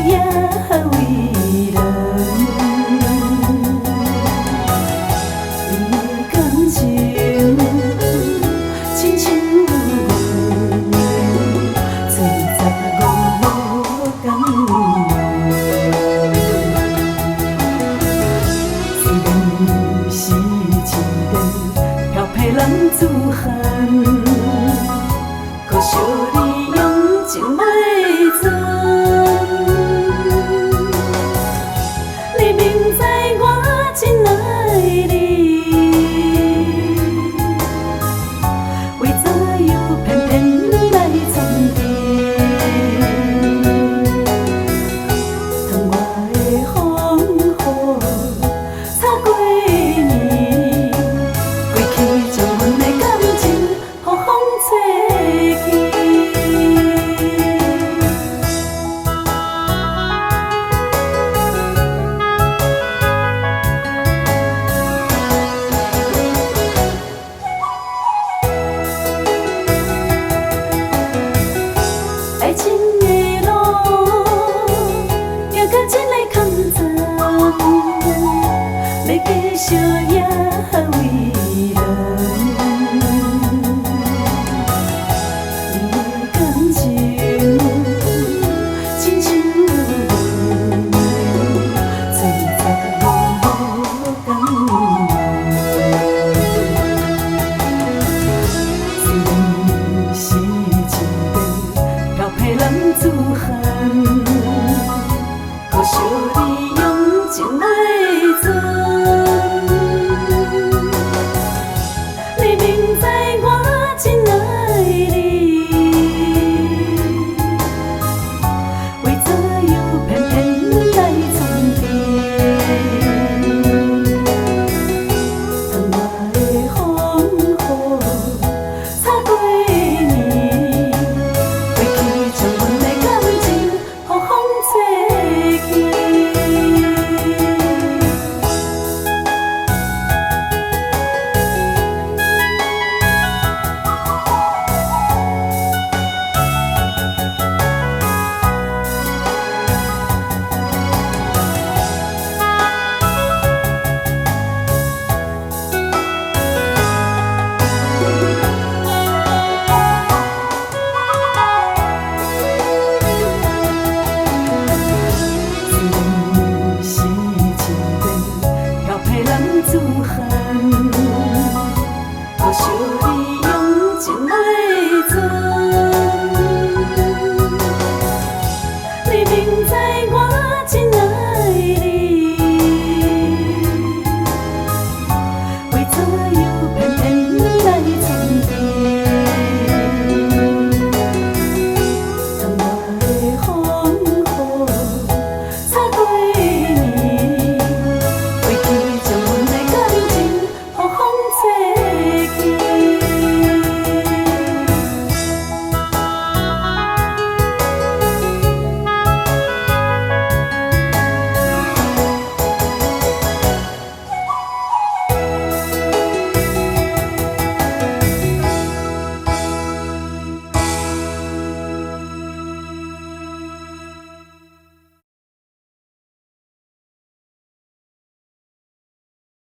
也为人，你的感情亲像云，吹杂无感动。虽然是一个漂泊人自寒，可惜你用情袂做。你明知我真爱你，为怎又偏偏来创治？当我的风雨擦过年，归去将阮的感情予风吹去。爱情的路，行到这个坎站，要继续也为人。你的感情亲像云，吹杂无感动。虽然是一个漂泊人自寒，可惜你用情袂做。你明知我真爱你，为怎又偏偏来创治？当我的风雨擦过年，归去将阮的感情予风吹去。虽然是一个漂泊人自寒，可惜你用情袂做。你明知我